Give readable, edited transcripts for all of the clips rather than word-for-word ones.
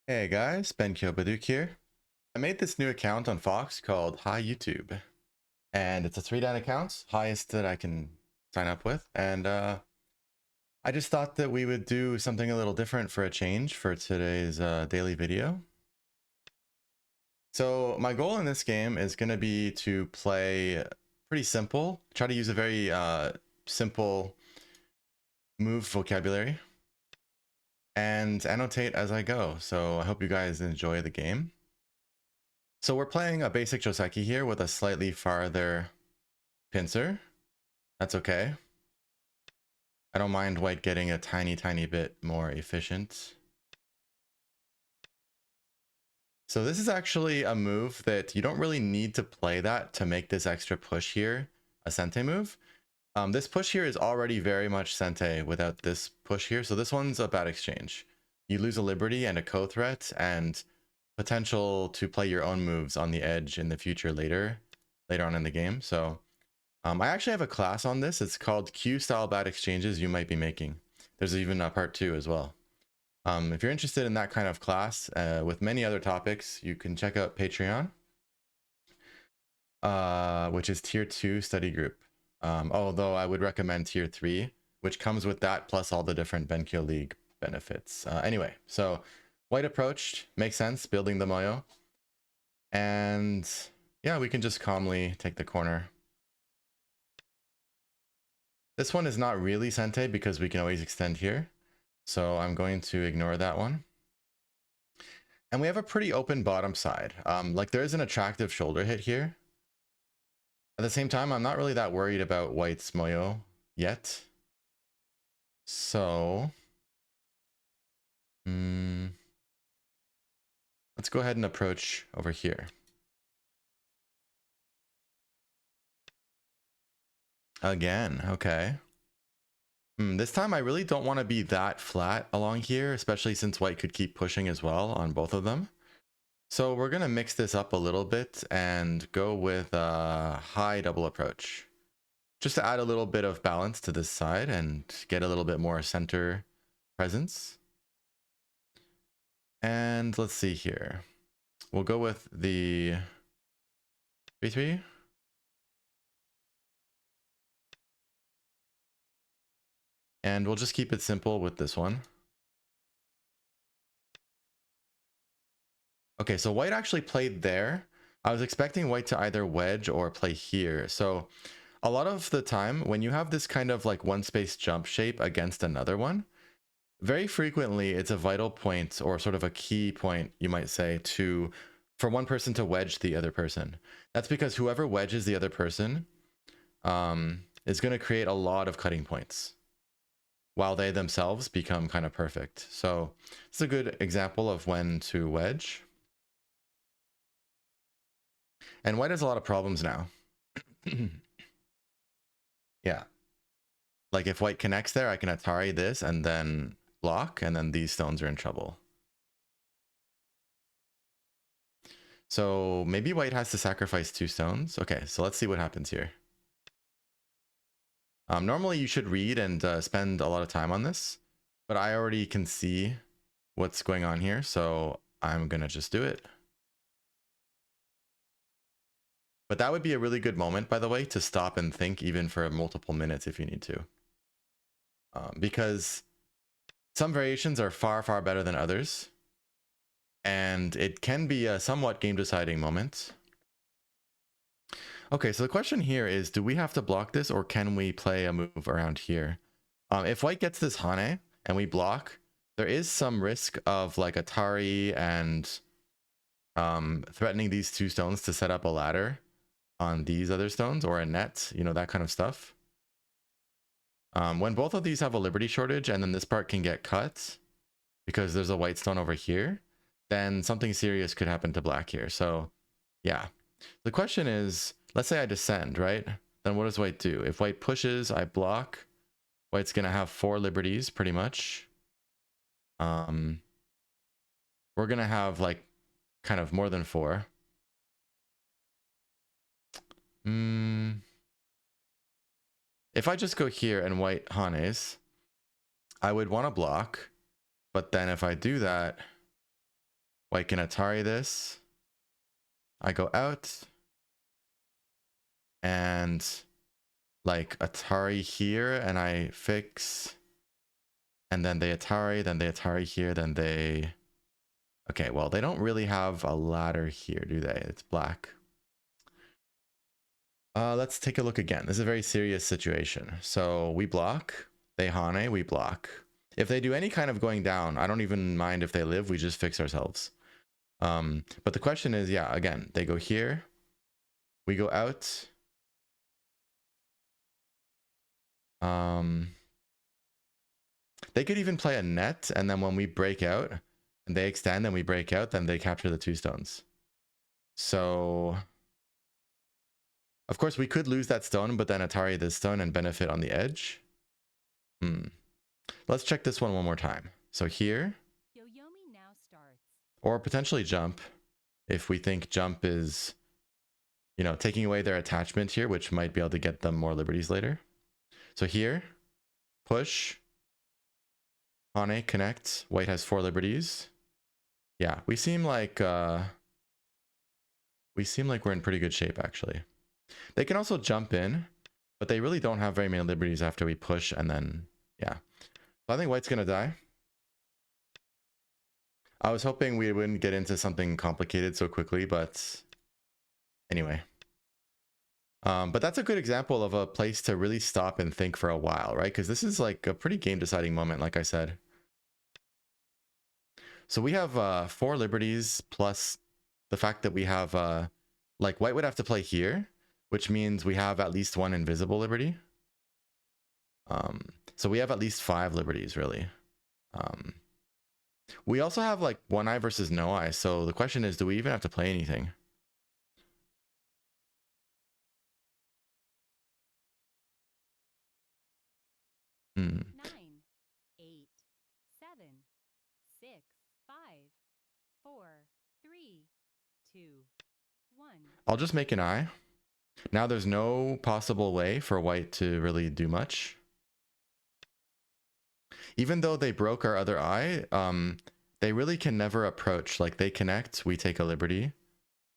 Hey guys, Baduk here. I made this new account on Fox called HiYouTube, and it's a 3-dan account, highest that I can sign up with, and I just thought that we would do something a little different for a change for today's daily video. So my goal in this game is going to be to play pretty simple, try to use a very simple move vocabulary, and annotate as I go, so I hope you guys enjoy the game. So we're playing a basic Joseki here with a slightly farther pincer. That's okay. I don't mind white getting a tiny bit more efficient. So this is actually a move that you don't really need to play that to make this extra push here a Sente move. This push here is already very much Sente without this push here. So this one's a bad exchange. You lose a Liberty and a co-threat and potential to play your own moves on the edge in the future later on in the game. So I actually have a class on this. It's called Q style bad exchanges you might be making. There's even a part 2 as well. If you're interested in that kind of class with many other topics, you can check out Patreon, which is tier 2 study group. Although I would recommend tier 3, which comes with that plus all the different BenKyo League benefits. Anyway, so white approached, makes sense, building the Moyo. And yeah, we can just calmly take the corner. This one is not really Sente because we can always extend here. So I'm going to ignore that one. And we have a pretty open bottom side. Like there is an attractive shoulder hit here. At the same time, I'm not really that worried about white's Moyo yet. So let's go ahead and approach over here. Again, okay. This time I really don't want to be that flat along here, especially since white could keep pushing as well on both of them. So we're going to mix this up a little bit and go with a high double approach. Just to add a little bit of balance to this side and get a little bit more center presence. And let's see here. We'll go with the 3-3. And we'll just keep it simple with this one. Okay, so white actually played there. I was expecting white to either wedge or play here. So a lot of the time when you have this kind of like one space jump shape against another one, very frequently it's a vital point or sort of a key point, you might say, for one person to wedge the other person. That's because whoever wedges the other person is going to create a lot of cutting points while they themselves become kind of perfect. So it's a good example of when to wedge. And white has a lot of problems now. Yeah. Like if white connects there, I can Atari this and then block, and then these stones are in trouble. So maybe white has to sacrifice 2 stones. Okay, so let's see what happens here. Normally you should read and spend a lot of time on this, but I already can see what's going on here, so I'm gonna just do it. But that would be a really good moment, by the way, to stop and think even for multiple minutes if you need to. Because some variations are far better than others. And it can be a somewhat game deciding moment. Okay, so the question here is, do we have to block this or can we play a move around here? If white gets this Hane and we block, there is some risk of like Atari and threatening these 2 stones to set up a ladder on these other stones or a net, you know, that kind of stuff. When both of these have a liberty shortage and then this part can get cut because there's a white stone over here, then something serious could happen to black here. So yeah, the question is, let's say I descend, right? Then what does white do? If white pushes, I block. White's gonna have 4 liberties pretty much. We're gonna have like kind of more than 4. If I just go here and white Hanes, I would want to block, but then if I do that, White can Atari this. I go out. And like Atari here, and I fix. And then they Atari here, then they... Okay, well, they don't really have a ladder here, do they? It's black. Let's take a look again. This is a very serious situation. So we block, they Hane, we block. If they do any kind of going down, I don't even mind if they live, we just fix ourselves. But the question is, yeah, again, they go here, we go out. They could even play a net, and then when we break out, and they extend, and we break out, then they capture the 2 stones. So... Of course, we could lose that stone, but then Atari this stone and benefit on the edge. Let's check this one more time. So here, now starts. Or potentially jump, if we think jump is, you know, taking away their attachment here, which might be able to get them more liberties later. So here, push, Hane, connect, white has 4 liberties. Yeah, we seem like we're in pretty good shape, actually. They can also jump in, but they really don't have very many liberties after we push, and then, yeah. So I think white's gonna die. I was hoping we wouldn't get into something complicated so quickly, but anyway. But that's a good example of a place to really stop and think for a while, right? Because this is like a pretty game-deciding moment, like I said. So we have 4 liberties, plus the fact that we have, like, white would have to play here, which means we have at least 1 invisible liberty. So we have at least 5 liberties, really. We also have like 1 eye versus no eye, so the question is, do we even have to play anything? Hmm. 9, 8, 7, 6, 5, 4, 3, 2, 1. I'll just make an eye. Now there's no possible way for white to really do much. Even though they broke our other eye, they really can never approach. Like, they connect, we take a liberty.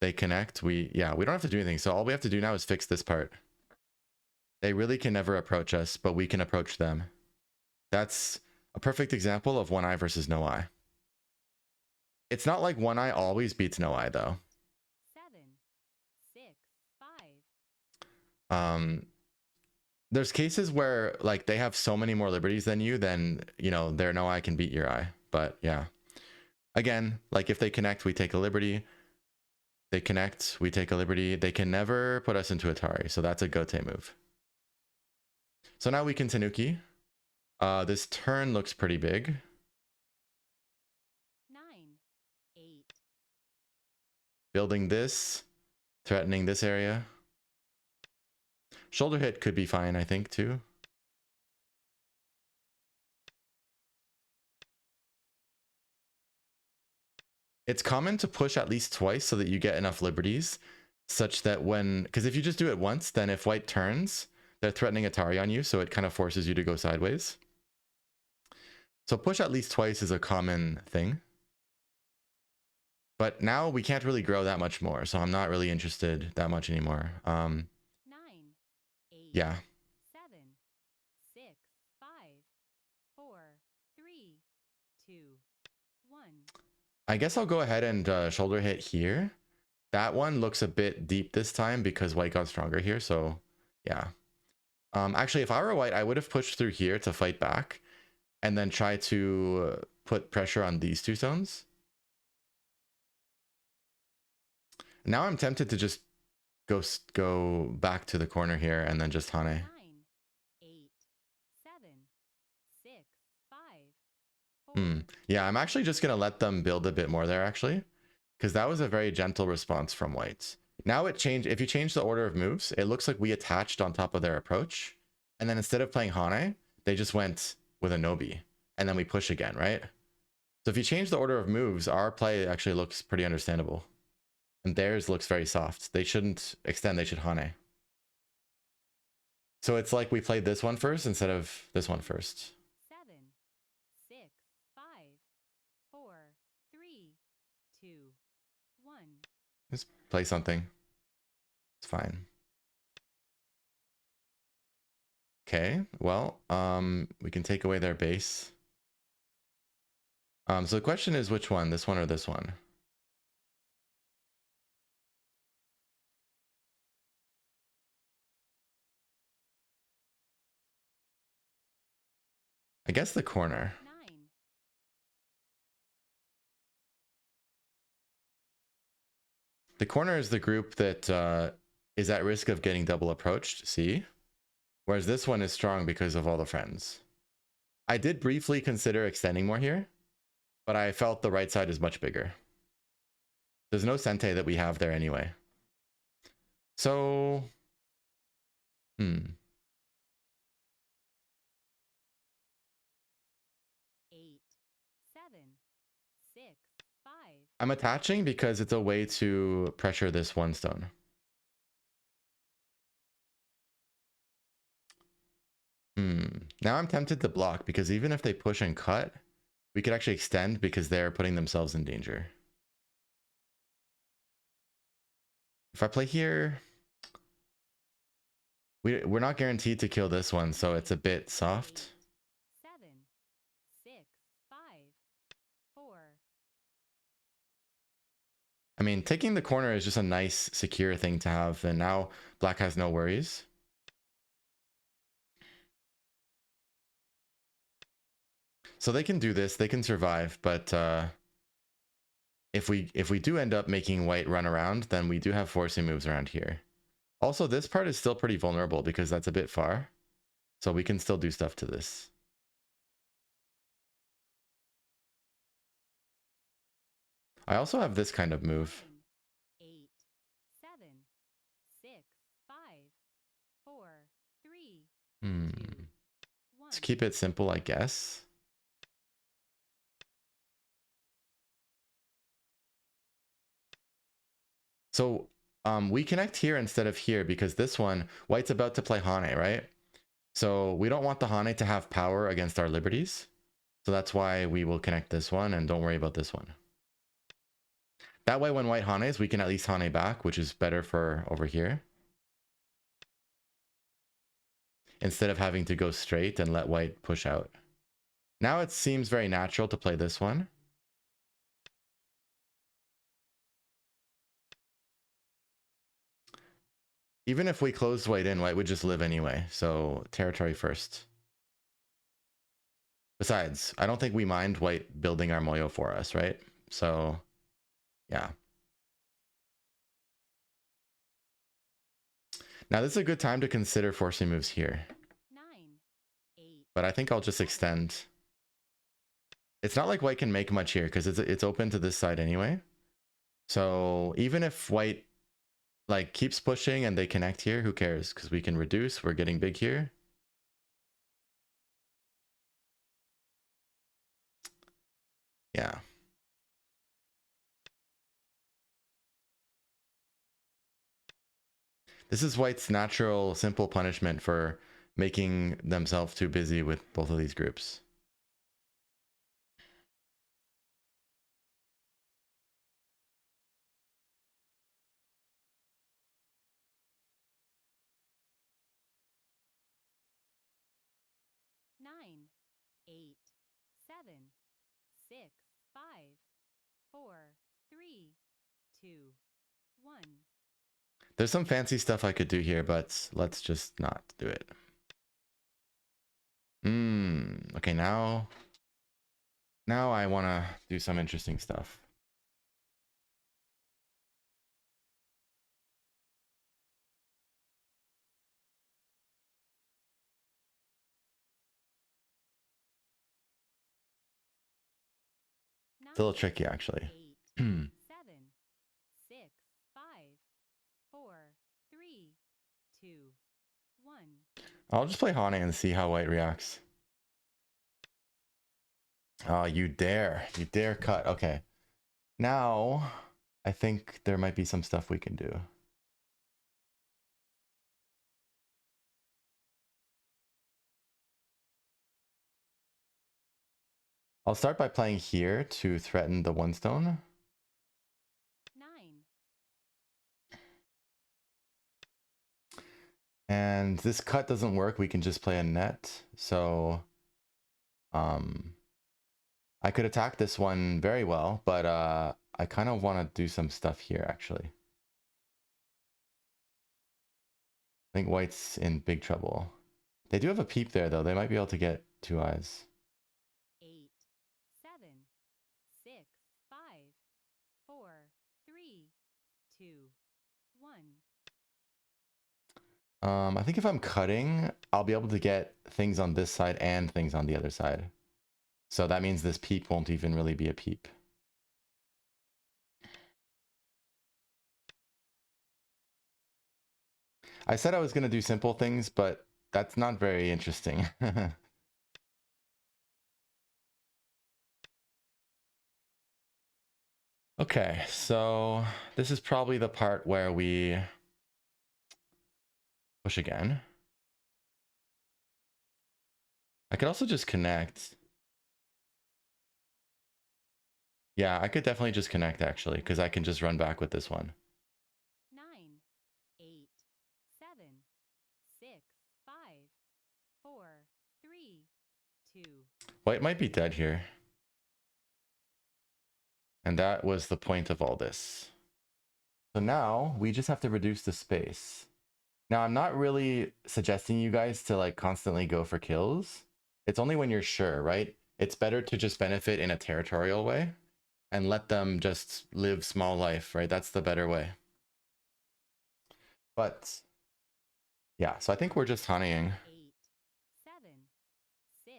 They connect, we don't have to do anything. So all we have to do now is fix this part. They really can never approach us, but we can approach them. That's a perfect example of 1 eye versus no eye. It's not like 1 eye always beats no eye, though. 7, 6, 5. There's cases where like they have so many more liberties than you, then, you know, their no eye can beat your eye. But yeah, again, like if they connect, we take a liberty. They connect, we take a liberty. They can never put us into Atari, so that's a Gote move. So now we can Tanuki. This turn looks pretty big. 9, 8. Building this, threatening this area. Shoulder hit could be fine, I think, too. It's common to push at least twice so that you get enough liberties, such that when... Because if you just do it once, then if white turns, they're threatening Atari on you, so it kind of forces you to go sideways. So push at least twice is a common thing. But now we can't really grow that much more, so I'm not really interested that much anymore. 9, 8. Yeah. 7, 6, 5, 4, 3, 2, 1. I guess I'll go ahead and shoulder hit here. That one looks a bit deep this time because white got stronger here, so yeah. Actually, if I were white, I would have pushed through here to fight back and then try to put pressure on these 2 stones. Now I'm tempted to just go back to the corner here and then just Hane. 9, 8, 7, 6, 5, 4. Yeah, I'm actually just going to let them build a bit more there, actually, because that was a very gentle response from whites. Now it changed. If you change the order of moves, it looks like we attached on top of their approach. And then instead of playing Hane, they just went with a Nobi. And then we push again, right? So if you change the order of moves, our play actually looks pretty understandable. And theirs looks very soft. They shouldn't extend, they should Hane. So it's like we played this one first instead of this one first. 7, 6, 5, 4, 3, 2, 2, 1. Just play something. It's fine. Okay, well, we can take away their base. So the question is which one? This one or this one? I guess the corner. 9. The corner is the group that is at risk of getting double approached, see? Whereas this one is strong because of all the friends. I did briefly consider extending more here, but I felt the right side is much bigger. There's no Sente that we have there anyway. So, 8, 7, 6, 5. I'm attaching because it's a way to pressure this one stone. Now I'm tempted to block because even if they push and cut, we could actually extend because they're putting themselves in danger. If I play here, we're not guaranteed to kill this one, so it's a bit soft. 7, 6, 5, 4. I mean, taking the corner is just a nice, secure thing to have, and now black has no worries. So they can do this, they can survive, but if we do end up making white run around, then we do have forcing moves around here. Also, this part is still pretty vulnerable because that's a bit far, so we can still do stuff to this. I also have this kind of move. 9, 8, 7, 6, 5, 4, 3, 2, 1. Let's keep it simple, I guess. So we connect here instead of here because this one, white's about to play Hane, right? So we don't want the Hane to have power against our liberties. So that's why we will connect this one and don't worry about this one. That way when white Hanes, we can at least Hane back, which is better for over here. Instead of having to go straight and let white push out. Now it seems very natural to play this one. Even if we closed white in, white would just live anyway. So territory first. Besides, I don't think we mind white building our Moyo for us, right? So, yeah. Now this is a good time to consider forcing moves here. 9, 8. But I think I'll just extend. It's not like white can make much here because it's open to this side anyway. So even if white like keeps pushing and they connect here, who cares? Because we can reduce, we're getting big here. Yeah. This is white's natural, simple punishment for making themselves too busy with both of these groups. Nine, 8, 7, 6, 5, 4, 3, 2, 1. There's some fancy stuff I could do here, but let's just not do it. Okay, now I want to do some interesting stuff. It's a little tricky, actually. 8, 7, 6, 5, 4, 3, 2, 1. I'll just play Hane and see how white reacts. Oh, you dare cut. Okay. Now, I think there might be some stuff we can do. I'll start by playing here to threaten the one stone. And this cut doesn't work. We can just play a net. So I could attack this one very well, but I kind of want to do some stuff here, actually. I think white's in big trouble. They do have a peep there, though. They might be able to get 2 eyes. 8, 7, 6, 5, 4, 3, 2, 1. I think if I'm cutting, I'll be able to get things on this side and things on the other side. So that means this peep won't even really be a peep. I said I was going to do simple things, but that's not very interesting. Okay, so this is probably the part where we push again. I could also just connect. Yeah, I could definitely just connect, actually, because I can just run back with this one. 9, 8, 7, 6, 5, 4, 3, 2. White might be dead here. And that was the point of all this. So now we just have to reduce the space. Now, I'm not really suggesting you guys to like constantly go for kills. It's only when you're sure, right? It's better to just benefit in a territorial way and let them just live small life, right? That's the better way. But yeah, so I think we're just honeying. 8, 7, 6,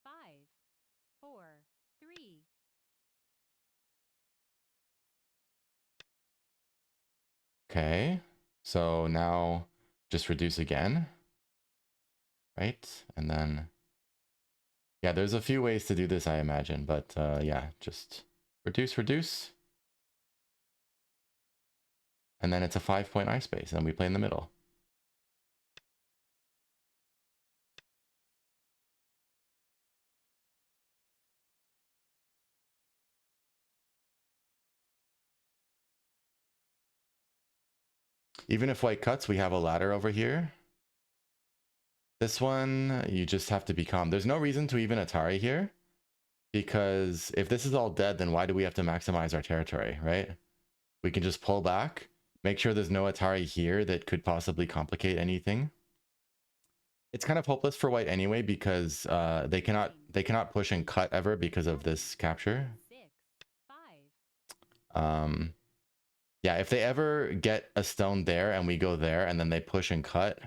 5, 4, 3. Okay, so now just reduce again, right? And then, yeah, there's a few ways to do this, I imagine, but yeah, just reduce. And then it's a 5-point eye space, and we play in the middle. Even if white cuts, we have a ladder over here. This one, you just have to be calm. There's no reason to even Atari here, because if this is all dead, then why do we have to maximize our territory, right? We can just pull back, make sure there's no Atari here that could possibly complicate anything. It's kind of hopeless for white anyway, because they cannot push and cut ever because of this capture. 6, 5. Yeah, if they ever get a stone there and we go there and then they push and cut,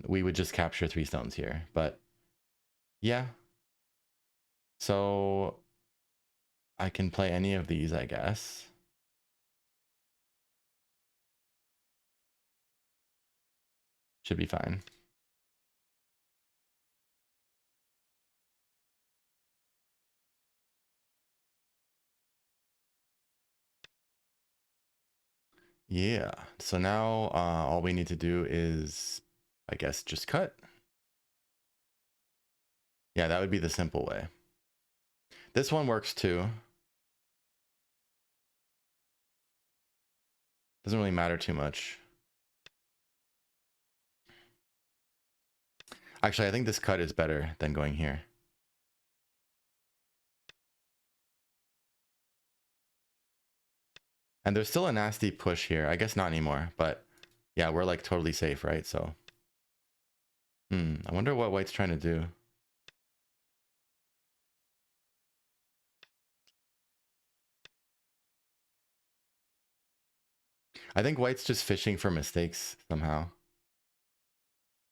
we would just capture 3 stones here. But yeah, so I can play any of these, I guess. Should be fine. Yeah, so now all we need to do is, I guess, just cut. Yeah, that would be the simple way. This one works too. Doesn't really matter too much. Actually, I think this cut is better than going here. And there's still a nasty push here. I guess not anymore, but yeah, we're like totally safe, right? So, I wonder what white's trying to do. I think white's just fishing for mistakes somehow.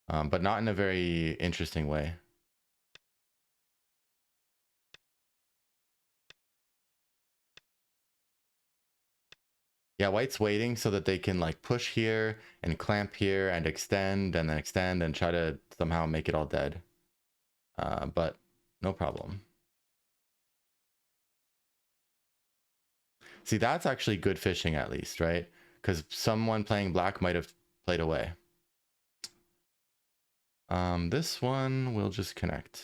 But not in a very interesting way. Yeah, white's waiting so that they can like push here and clamp here and extend and then extend and try to somehow make it all dead. But no problem. See, that's actually good fishing at least, right? Because someone playing black might have played away. This one will just connect.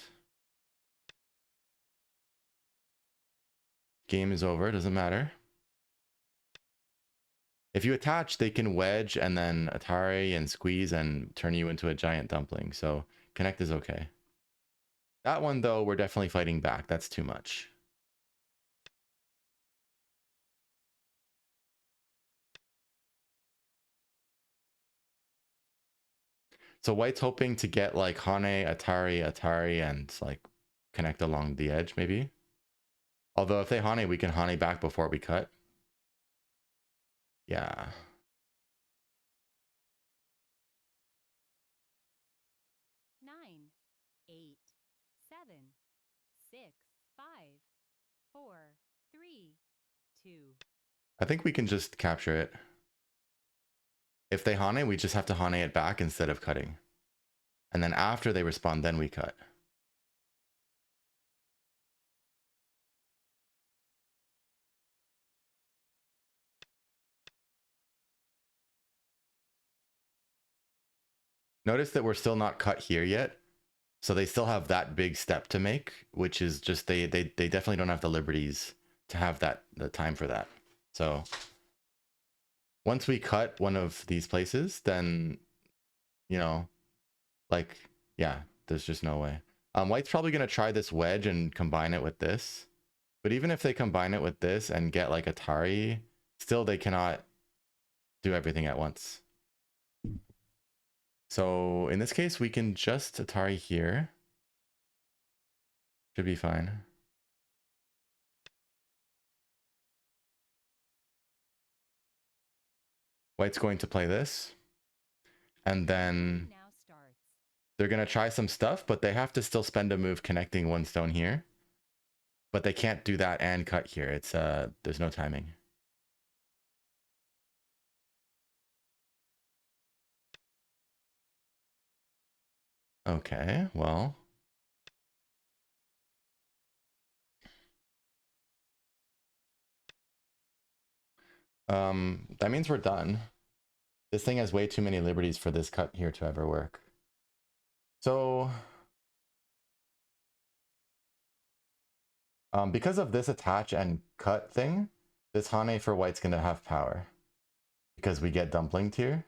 Game is over, doesn't matter. If you attach, they can wedge and then Atari and squeeze and turn you into a giant dumpling. So connect is okay. That one, though, we're definitely fighting back. That's too much. So white's hoping to get like Hane, Atari, and like connect along the edge, maybe. Although if they Hane, we can Hane back before we cut. Yeah. Nine, 8, 7, 6, 5, 4, 3, 2. I think we can just capture it. If they Hane, we just have to Hane it back instead of cutting. And then after they respond, then we cut. Notice that we're still not cut here yet. So they still have that big step to make, which is just they definitely don't have the liberties to have the time for that. So once we cut one of these places, then, you know, like, yeah, there's just no way. White's probably going to try this wedge and combine it with this. But even if they combine it with this and get like Atari, still they cannot do everything at once. So in this case, we can just Atari here. Should be fine. White's going to play this. And then Now starts. they're going to try some stuff, but they have to still spend a move connecting one stone here. But they can't do that and cut here. It's there's no timing. Okay, well. That means we're done. This thing has way too many liberties for this cut here to ever work. So because of this attach and cut thing, this Hane for white's gonna have power. Because we get dumplinged here.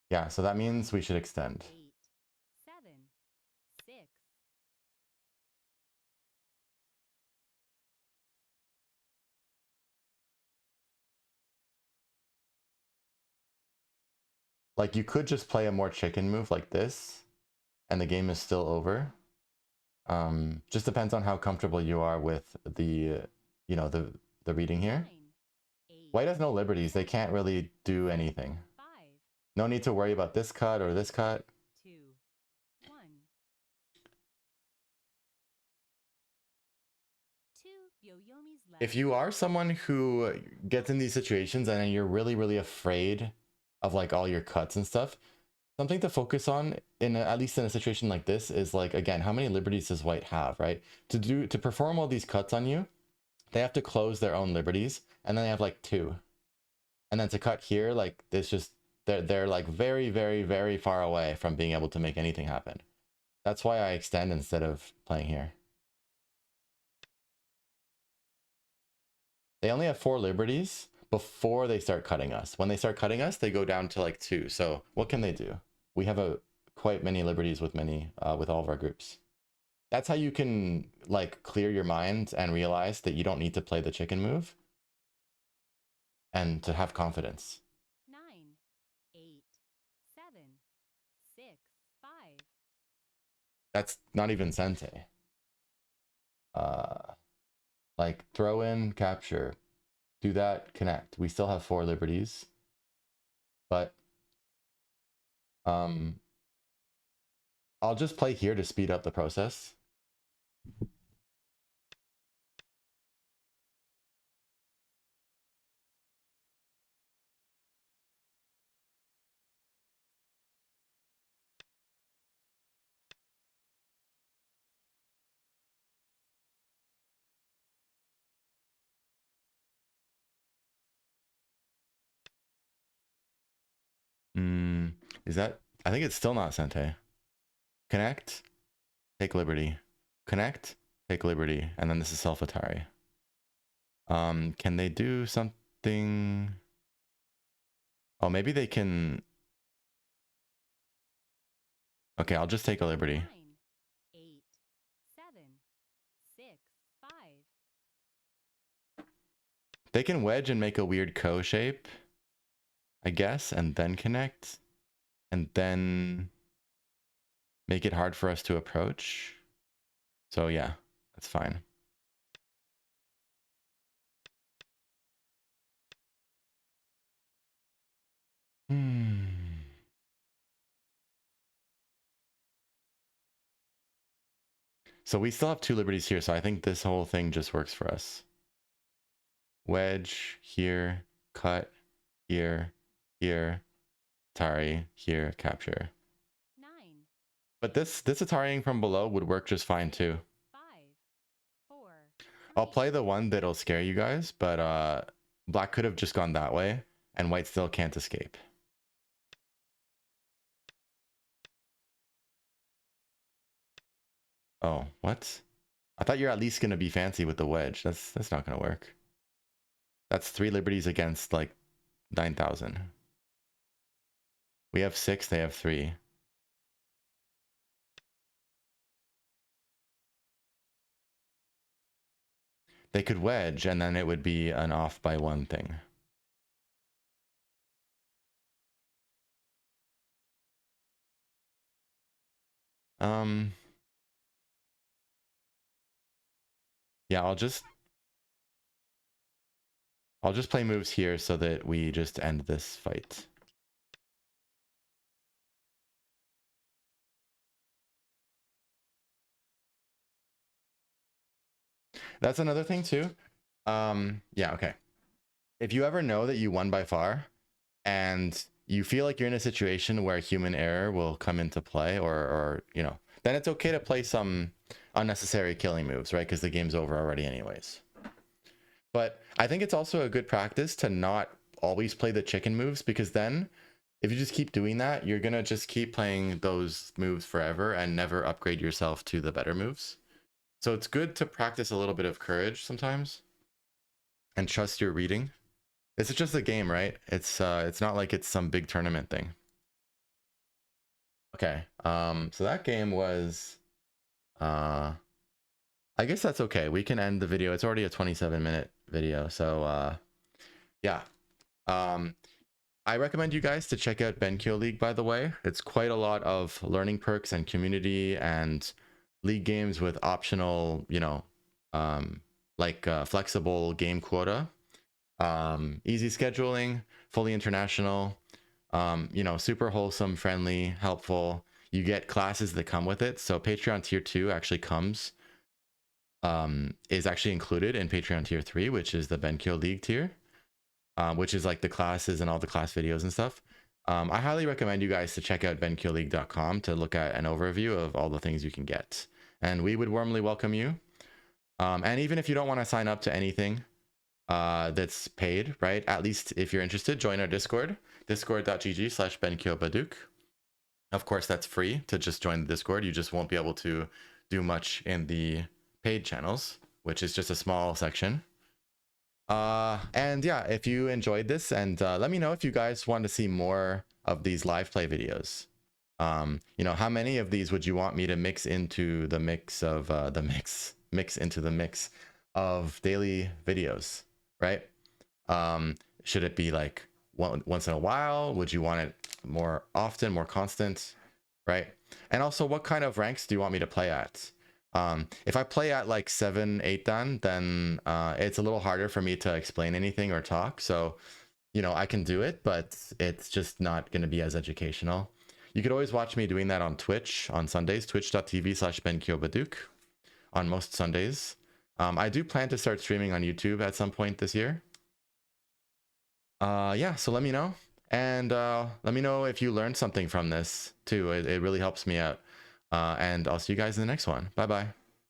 Yeah, so that means we should extend. 8, 7, 6. Like you could just play a more chicken move like this, and the game is still over. Just depends on how comfortable you are with the, you know, the reading here. 9, 8, White has no liberties. They can't really do anything. 5, No need to worry about this cut or this cut. 2, 1. 2 Yoyomi's left. If you are someone who gets in these situations and you're really, really afraid of like all your cuts and stuff, something to focus on at least in a situation like this is like, again, how many liberties does white have, right? To perform all these cuts on you, they have to close their own liberties, and then they have like 2. And then to cut here, like this just they're like very, very, very far away from being able to make anything happen. That's why I extend instead of playing here. They only have 4 liberties before they start cutting us. When they start cutting us, they go down to like 2. So what can they do? We have quite many liberties with with all of our groups. That's how you can like clear your mind and realize that you don't need to play the chicken move and to have confidence. 9, 8, 7, 6, 5. That's not even sente. Like throw in, capture, do that, connect. We still have 4 liberties, but I'll just play here to speed up the process. Is that? I think it's still not sente. Connect, take liberty. Connect, take liberty, and then this is self Atari. Can they do something? Oh, maybe they can. Okay, I'll just take a liberty. 9, 8, 7, 6, 5. They can wedge and make a weird co shape, I guess, and then connect, and then make it hard for us to approach. So yeah, that's fine. So we still have 2 liberties here, so I think this whole thing just works for us. Wedge here, cut here, here, Atari here, capture. 9. But this Atariing from below would work just fine too. 5, 4. I'll play the one that'll scare you guys, but black could have just gone that way, and white still can't escape. Oh, what? I thought you're at least gonna be fancy with the wedge. That's not gonna work. That's 3 liberties against like 9,000. We have 6, they have 3. They could wedge, and then it would be an off by 1 thing. Yeah, I'll just play moves here so that we just end this fight. That's another thing too. Yeah, okay. If you ever know that you won by far and you feel like you're in a situation where human error will come into play, or you know, then it's okay to play some unnecessary killing moves, right? Because the game's over already anyways. But I think it's also a good practice to not always play the chicken moves, because then if you just keep doing that, you're gonna just keep playing those moves forever and never upgrade yourself to the better moves. So it's good to practice a little bit of courage sometimes and trust your reading. This is just a game, right? It's not like it's some big tournament thing. Okay, so that game was, I guess that's okay. We can end the video. It's already a 27-minute video, so yeah. I recommend you guys to check out BenKyo League, by the way. It's quite a lot of learning perks and community and league games with optional, you know, flexible game quota, easy scheduling, fully international, you know, super wholesome, friendly, helpful. You get classes that come with it. So Patreon tier 2 actually comes, is actually included in Patreon tier 3, which is the BenKyo League tier, which is like the classes and all the class videos and stuff. I highly recommend you guys to check out benkyoleague.com to look at an overview of all the things you can get. And we would warmly welcome you. And even if you don't want to sign up to anything that's paid, right? At least if you're interested, join our Discord, discord.gg/BenKyoBaduk. Of course, that's free to just join the Discord. You just won't be able to do much in the paid channels, which is just a small section. And yeah, if you enjoyed this, and let me know if you guys want to see more of these live play videos. You know, how many of these would you want me to mix into the mix of mix into the mix of daily videos, right? Should it be like once in a while? Would you want it more often, more constant, right? And also, what kind of ranks do you want me to play at? If I play at like 7, 8 dan, then it's a little harder for me to explain anything or talk. So, you know, I can do it, but it's just not going to be as educational. You could always watch me doing that on Twitch on Sundays, twitch.tv/BenKyoBaduk on most Sundays. I do plan to start streaming on YouTube at some point this year. Yeah, so let me know. And let me know if you learned something from this too. It really helps me out. And I'll see you guys in the next one. Bye-bye.